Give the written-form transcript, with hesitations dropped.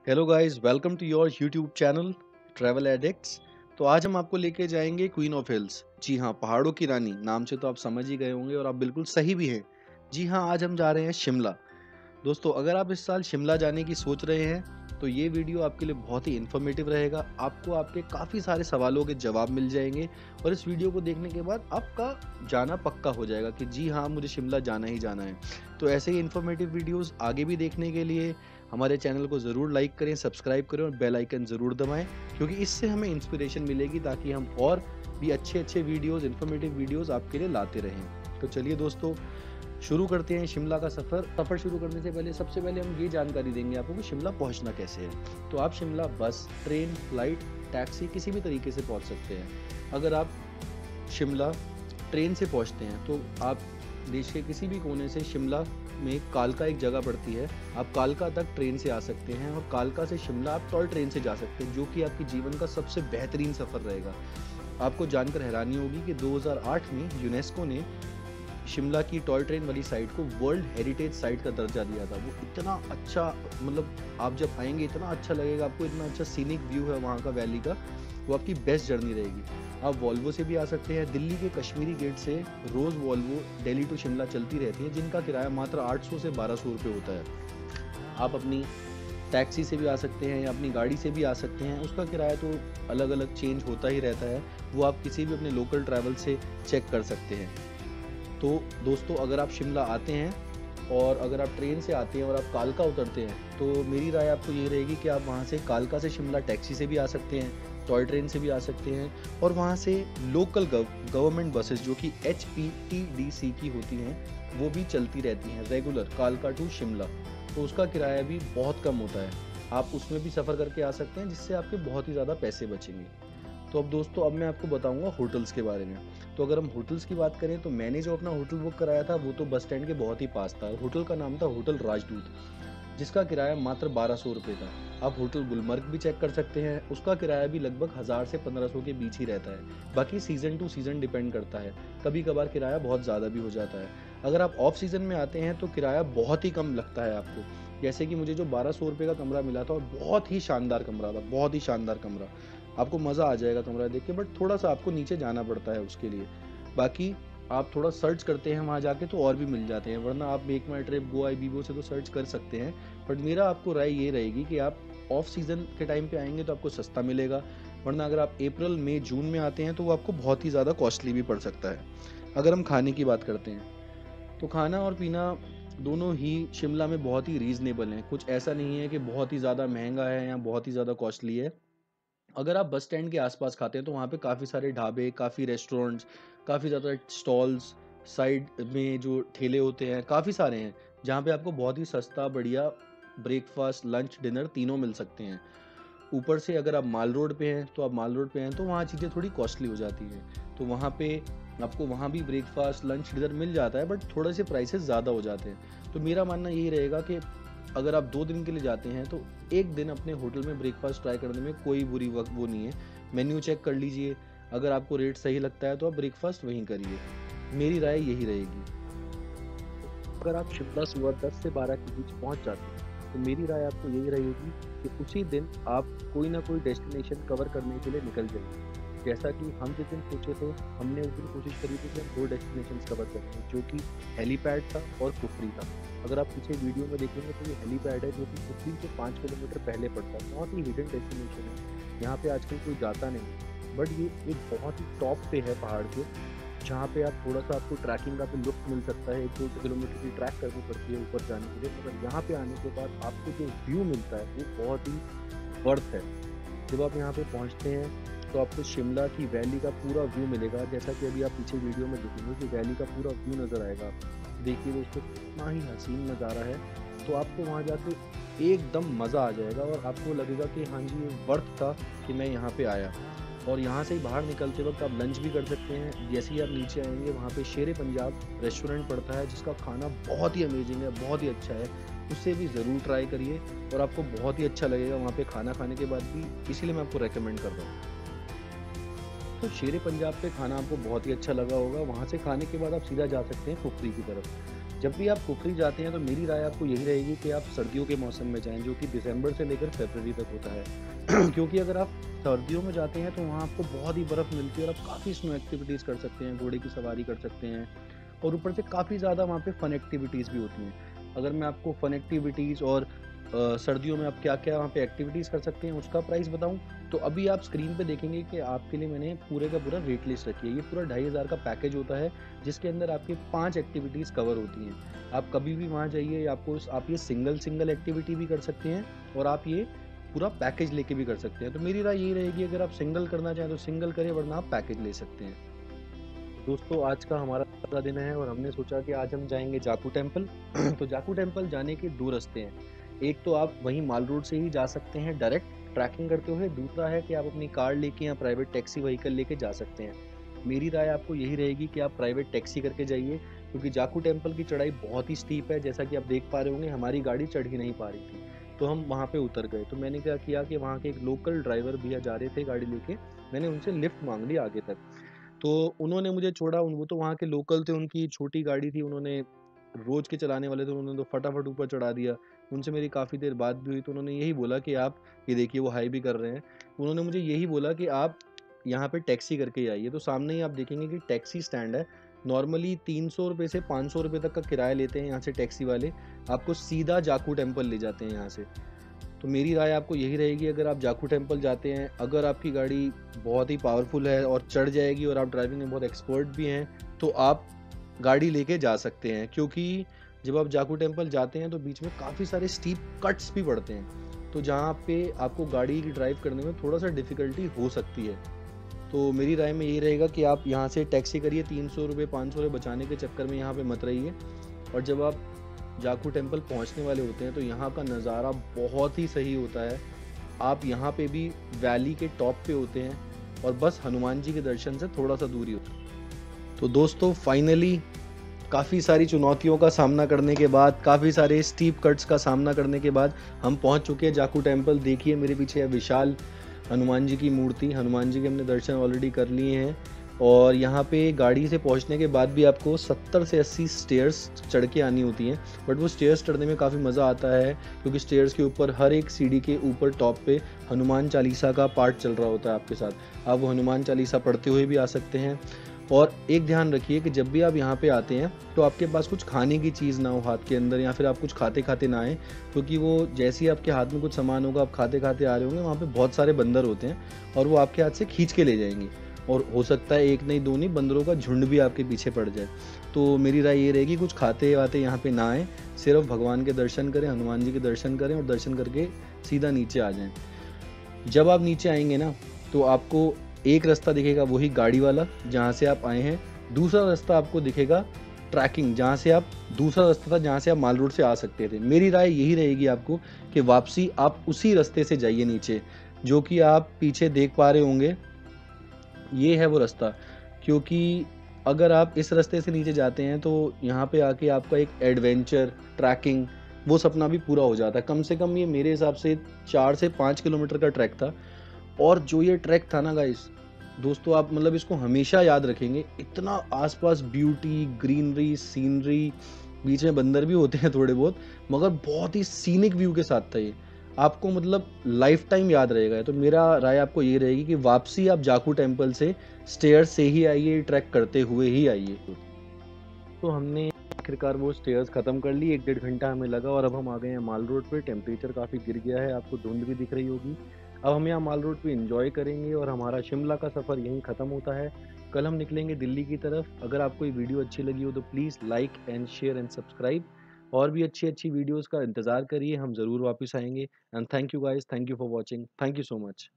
Hello guys, welcome to your YouTube channel travel addicts. तो आज हम आपको लेके जाएंगे क्वीन ऑफ हिल्स। जी हाँ, पहाड़ों की रानी नाम से तो आप समझ ही गए होंगे और आप बिल्कुल सही भी हैं। जी हाँ, आज हम जा रहे हैं शिमला। दोस्तों, अगर आप इस साल शिमला जाने की सोच रहे हैं तो ये वीडियो आपके लिए बहुत ही इन्फॉर्मेटिव रहेगा। आपको आपके काफ़ी सारे सवालों के जवाब मिल जाएंगे और इस वीडियो को देखने के बाद आपका जाना पक्का हो जाएगा कि जी हाँ, मुझे शिमला जाना ही जाना है। तो ऐसे ही इन्फॉर्मेटिव वीडियोस आगे भी देखने के लिए हमारे चैनल को ज़रूर लाइक करें, सब्सक्राइब करें और बेल आइकन ज़रूर दबाएं, क्योंकि इससे हमें इंस्पिरेशन मिलेगी ताकि हम और भी अच्छे वीडियोस, इन्फॉर्मेटिव वीडियोस आपके लिए लाते रहें। तो चलिए दोस्तों, शुरू करते हैं शिमला का सफ़र शुरू करने से पहले सबसे पहले हम ये जानकारी देंगे आपको कि शिमला पहुंचना कैसे है। तो आप शिमला बस, ट्रेन, फ्लाइट, टैक्सी किसी भी तरीके से पहुंच सकते हैं। अगर आप शिमला ट्रेन से पहुंचते हैं तो आप देश के किसी भी कोने से शिमला में कालका एक जगह पड़ती है, आप कालका तक ट्रेन से आ सकते हैं और कालका से शिमला आप टॉय ट्रेन से जा सकते हैं, जो कि आपके जीवन का सबसे बेहतरीन सफ़र रहेगा। आपको जानकर हैरानी होगी कि 2008 में यूनेस्को ने शिमला की टॉय ट्रेन वाली साइट को वर्ल्ड हेरिटेज साइट का दर्जा दिया था। वो इतना अच्छा, मतलब आप जब आएंगे इतना अच्छा लगेगा आपको, इतना अच्छा सीनिक व्यू है वहाँ का वैली का। वो आपकी बेस्ट जर्नी रहेगी। आप वॉल्वो से भी आ सकते हैं। दिल्ली के कश्मीरी गेट से रोज़ वॉल्वो दिल्ली टू शिमला चलती रहती है, जिनका किराया मात्र 800 से 1200 रुपये होता है। आप अपनी टैक्सी से भी आ सकते हैं या अपनी गाड़ी से भी आ सकते हैं। उसका किराया तो अलग अलग चेंज होता ही रहता है, वो आप किसी भी अपने लोकल ट्रैवल से चेक कर सकते हैं। तो दोस्तों, अगर आप शिमला आते हैं और अगर आप ट्रेन से आते हैं और आप कालका उतरते हैं तो मेरी राय आपको ये रहेगी कि आप वहाँ से कालका से शिमला टैक्सी से भी आ सकते हैं, टॉय ट्रेन से भी आ सकते हैं और वहाँ से लोकल गवर्नमेंट बसेस जो कि HPTDC की होती हैं वो भी चलती रहती हैं रेगुलर कालका टू शिमला। तो उसका किराया भी बहुत कम होता है, आप उसमें भी सफ़र करके आ सकते हैं, जिससे आपके बहुत ही ज़्यादा पैसे बचेंगे। तो अब दोस्तों, अब मैं आपको बताऊंगा होटल्स के बारे में। तो अगर हम होटल्स की बात करें तो मैंने जो अपना होटल बुक कराया था वो तो बस स्टैंड के बहुत ही पास था। होटल का नाम था होटल राजदूत, जिसका किराया मात्र 1200 रुपये था। आप होटल गुलमर्ग भी चेक कर सकते हैं, उसका किराया भी लगभग 1000 से 1500 के बीच ही रहता है। बाकी सीज़न टू सीज़न डिपेंड करता है, कभी कभार किराया बहुत ज़्यादा भी हो जाता है। अगर आप ऑफ सीज़न में आते हैं तो किराया बहुत ही कम लगता है आपको। जैसे कि मुझे जो 1200 रुपये का कमरा मिला था और बहुत ही शानदार कमरा था, बहुत ही शानदार कमरा, आपको मज़ा आ जाएगा कमरा देख के। बट थोड़ा सा आपको नीचे जाना पड़ता है उसके लिए। बाकी आप थोड़ा सर्च करते हैं वहाँ जाके तो और भी मिल जाते हैं, वरना आप मेक माई ट्रिप, गो आई बीबो से तो सर्च कर सकते हैं। बट मेरा आपको राय ये रहेगी कि आप ऑफ सीज़न के टाइम पे आएंगे तो आपको सस्ता मिलेगा, वरना अगर आप अप्रैल मई जून में आते हैं तो वो आपको बहुत ही ज़्यादा कॉस्टली भी पड़ सकता है। अगर हम खाने की बात करते हैं तो खाना और पीना दोनों ही शिमला में बहुत ही रीज़नेबल हैं। कुछ ऐसा नहीं है कि बहुत ही ज़्यादा महंगा है या बहुत ही ज़्यादा कॉस्टली है। अगर आप बस स्टैंड के आसपास खाते हैं तो वहाँ पे काफ़ी सारे ढाबे, काफ़ी रेस्टोरेंट्स, काफ़ी ज़्यादा स्टॉल्स, साइड में जो ठेले होते हैं काफ़ी सारे हैं, जहाँ पे आपको बहुत ही सस्ता बढ़िया ब्रेकफास्ट, लंच, डिनर तीनों मिल सकते हैं। ऊपर से अगर आप माल रोड पे हैं तो वहाँ चीज़ें थोड़ी कॉस्टली हो जाती हैं। तो वहाँ पे आपको वहाँ भी ब्रेकफास्ट, लंच, डिनर मिल जाता है, बट थोड़े से प्राइसेस ज़्यादा हो जाते हैं। तो मेरा मानना यही रहेगा कि अगर आप 2 दिन के लिए जाते हैं तो एक दिन अपने होटल में ब्रेकफास्ट ट्राई करने में कोई बुरी वक्त वो नहीं है। मेन्यू चेक कर लीजिए, अगर आपको रेट सही लगता है तो आप ब्रेकफास्ट वहीं करिए। मेरी राय यही रहेगी। अगर आप शिमला सुबह 10 से 12 के बीच पहुंच जाते हैं तो मेरी राय आपको यही रहेगी कि उसी दिन आप कोई ना कोई डेस्टिनेशन कवर करने के लिए निकल जाइए। जैसा कि हम जिस दिन सोचे थे, हमने उस दिन कोशिश करी थी कि हम 2 डेस्टिनेशंस कवर करेंगे, जो कि हेलीपैड था और कुफरी था। अगर आप पीछे वीडियो में देखेंगे तो ये हेलीपैड है जो कि कुफरी से 5 किलोमीटर पहले पड़ता है। बहुत ही हिडन डेस्टिनेशन है, यहाँ पे आजकल कोई जाता नहीं, बट ये एक बहुत ही टॉप पे है पहाड़ के, जहाँ पे आप थोड़ा सा आपको ट्रैकिंग का भी लुत्फ मिल सकता है। 1-2 किलोमीटर की ट्रैक करनी पड़ती है ऊपर जाने के लिए, मगर यहाँ पे आने के बाद आपको जो व्यू मिलता है वो बहुत ही वर्थ है। जब आप यहाँ पे पहुँचते हैं तो आपको शिमला की वैली का पूरा व्यू मिलेगा, जैसा कि अभी आप पीछे वीडियो में देखेंगे कि वैली का पूरा व्यू नज़र आएगा। देखिए दोस्तों, कितना ही हसीन नज़ारा है। तो आपको वहाँ जाके एकदम मज़ा आ जाएगा और आपको लगेगा कि हाँ जी, ये वर्थ था कि मैं यहाँ पे आया। और यहाँ से ही बाहर निकलते वक्त आप लंच भी कर सकते हैं। जैसे ही आप नीचे आएंगे वहाँ पे शेरे पंजाब रेस्टोरेंट पड़ता है, जिसका खाना बहुत ही अमेजिंग है, बहुत ही अच्छा है। उसे भी ज़रूर ट्राई करिए और आपको बहुत ही अच्छा लगेगा वहाँ पे खाना खाने के बाद भी, इसीलिए मैं आपको रेकमेंड कर रहा हूँ। तो शेरे पंजाब पे खाना आपको बहुत ही अच्छा लगा होगा। वहाँ से खाने के बाद आप सीधा जा सकते हैं कुफरी की तरफ। जब भी आप कुफरी जाते हैं तो मेरी राय आपको यही रहेगी कि आप सर्दियों के मौसम में जाएँ, जो कि दिसंबर से लेकर फरवरी तक होता है। क्योंकि अगर आप सर्दियों में जाते हैं तो वहाँ आपको बहुत ही बर्फ़ मिलती है और आप काफ़ी स्नो एक्टिविटीज़ कर सकते हैं, घोड़े की सवारी कर सकते हैं और ऊपर से काफ़ी ज़्यादा वहाँ पे फ़न एक्टिविटीज़ भी होती हैं। अगर मैं आपको फ़न एक्टिविटीज़ और सर्दियों में आप क्या-क्या वहाँ पे एक्टिविटीज़ कर सकते हैं उसका प्राइस बताऊँ, तो अभी आप स्क्रीन पे देखेंगे कि आपके लिए मैंने पूरे का पूरा रेट लिस्ट रखी है। ये पूरा 2500 का पैकेज होता है, जिसके अंदर आपकी 5 एक्टिविटीज़ कवर होती हैं। आप कभी भी वहाँ जाइए, आप ये सिंगल एक्टिविटी भी कर सकते हैं और आप ये पूरा पैकेज लेके भी कर सकते हैं। तो मेरी राय यही रहेगी, अगर आप सिंगल करना चाहें तो सिंगल करें, वरना आप पैकेज ले सकते हैं। दोस्तों, आज का हमारा दूसरा दिन है और हमने सोचा कि आज हम जाएँगे जाकू टेम्पल। तो जाकू टेम्पल जाने के 2 रास्ते हैं। एक तो आप वहीं माल रोड से ही जा सकते हैं डायरेक्ट ट्रैकिंग करते हुए, दूसरा है कि आप अपनी कार लेके या प्राइवेट टैक्सी व्हीकल लेके जा सकते हैं। मेरी राय आपको यही रहेगी कि आप प्राइवेट टैक्सी करके जाइए, क्योंकि जाकू टेम्पल की चढ़ाई बहुत ही स्टीप है। जैसा कि आप देख पा रहे होंगे, हमारी गाड़ी चढ़ ही नहीं पा रही थी, तो हम वहाँ पे उतर गए। तो मैंने क्या किया कि वहाँ के एक लोकल ड्राइवर भैया जा रहे थे गाड़ी लेके, मैंने उनसे लिफ्ट माँग ली आगे तक। तो उन्होंने मुझे छोड़ा, वो तो वहाँ के लोकल थे, उनकी छोटी गाड़ी थी, उन्होंने रोज़ के चलाने वाले थे, उन्होंने तो फटाफट ऊपर चढ़ा दिया। उनसे मेरी काफ़ी देर बात भी हुई, तो उन्होंने यही बोला कि आप ये देखिए, वो हाय भी कर रहे हैं। उन्होंने मुझे यही बोला कि आप यहाँ पे टैक्सी करके ही आइए। तो सामने ही आप देखेंगे कि टैक्सी स्टैंड है। नॉर्मली ₹300 से ₹500 तक का किराया लेते हैं यहाँ से टैक्सी वाले। आपको सीधा जाकू टेम्पल ले जाते हैं यहाँ से। तो मेरी राय आपको यही रहेगी, अगर आप जाखू टेम्पल जाते हैं, अगर आपकी गाड़ी बहुत ही पावरफुल है और चढ़ जाएगी और आप ड्राइविंग में बहुत एक्सपर्ट भी हैं, तो आप गाड़ी लेके जा सकते हैं। क्योंकि जब आप जाखू टेम्पल जाते हैं तो बीच में काफ़ी सारे स्टीप कट्स भी पड़ते हैं, तो जहाँ पे आपको गाड़ी की ड्राइव करने में थोड़ा-सा डिफ़िकल्टी हो सकती है। तो मेरी राय में यही रहेगा कि आप यहाँ से टैक्सी करिए, ₹300 ₹500 बचाने के चक्कर में यहाँ पे मत रहिए। और जब आप जाखू टेम्पल पहुँचने वाले होते हैं तो यहाँ का नज़ारा बहुत ही सही होता है। आप यहाँ पे भी वैली के टॉप पे होते हैं और बस हनुमान जी के दर्शन से थोड़ा-सा दूर ही होता है। तो दोस्तों, फाइनली काफ़ी सारी चुनौतियों का सामना करने के बाद, काफ़ी सारे स्टीप कट्स का सामना करने के बाद हम पहुँच चुके हैं जाखू टेम्पल। देखिए मेरे पीछे है विशाल हनुमान जी की मूर्ति। हनुमान जी के हमने दर्शन ऑलरेडी कर लिए हैं और यहाँ पे गाड़ी से पहुँचने के बाद भी आपको 70 से 80 स्टेयर्स चढ़ के आनी होती हैं। बट वो स्टेयर्स चढ़ने में काफ़ी मज़ा आता है, क्योंकि स्टेयर्स के ऊपर हर एक सीढ़ी के ऊपर टॉप पे हनुमान चालीसा का पाठ चल रहा होता है आपके साथ। आप वो हनुमान चालीसा पढ़ते हुए भी आ सकते हैं। और एक ध्यान रखिए कि जब भी आप यहाँ पे आते हैं तो आपके पास कुछ खाने की चीज़ ना हो हाथ के अंदर, या फिर आप कुछ खाते-खाते ना आएँ, क्योंकि वो जैसे ही आपके हाथ में कुछ सामान होगा, आप खाते-खाते आ रहे होंगे, वहाँ पे बहुत सारे बंदर होते हैं और वो आपके हाथ से खींच के ले जाएँगे। और हो सकता है एक नहीं, दो नहीं, बंदरों का झुंड भी आपके पीछे पड़ जाए। तो मेरी राय ये रहेगी, कुछ खाते-वाते यहाँ पे ना आएँ, सिर्फ़ भगवान के दर्शन करें, हनुमान जी के दर्शन करें और दर्शन करके सीधा नीचे आ जाएँ। जब आप नीचे आएँगे ना, तो आपको एक रास्ता दिखेगा, वही गाड़ी वाला जहाँ से आप आए हैं। दूसरा रास्ता आपको दिखेगा ट्रैकिंग, जहाँ से आप दूसरा रास्ता था जहाँ से आप माल रोड से आ सकते थे। मेरी राय यही रहेगी आपको कि वापसी आप उसी रास्ते से जाइए नीचे, जो कि आप पीछे देख पा रहे होंगे, ये है वो रास्ता। क्योंकि अगर आप इस रास्ते से नीचे जाते हैं तो यहाँ पे आके आपका एक एडवेंचर, ट्रैकिंग, वो सपना भी पूरा हो जाता है। कम से कम ये मेरे हिसाब से 4 से 5 किलोमीटर का ट्रैक था। और जो ये ट्रैक था ना गाइस, दोस्तों, आप मतलब इसको हमेशा याद रखेंगे। इतना आसपास ब्यूटी, ग्रीनरी, सीनरी, बीच में बंदर भी होते हैं थोड़े बहुत, मगर बहुत ही सीनिक व्यू के साथ था ये। आपको मतलब लाइफ टाइम याद रहेगा। तो मेरा राय आपको ये रहेगी कि वापसी आप जाखू टेम्पल से स्टेयर्स से ही आइए, ट्रैक करते हुए ही आइए। तो हमने आखिरकार वो स्टेयर्स ख़त्म कर ली, 1 डेढ़ घंटा हमें लगा और अब हम आ गए हैं माल रोड पे। टेम्परेचर काफ़ी गिर गया है, आपको धुंध भी दिख रही होगी। अब हम यहाँ माल रोड पे एंजॉय करेंगे और हमारा शिमला का सफ़र यहीं ख़त्म होता है। कल हम निकलेंगे दिल्ली की तरफ। अगर आपको ये वीडियो अच्छी लगी हो तो please like and share and subscribe. और भी अच्छी-अच्छी वीडियोज़ का इंतज़ार करिए, हम ज़रूर वापस आएँगे। And thank you guys, thank you for watching, thank you so much.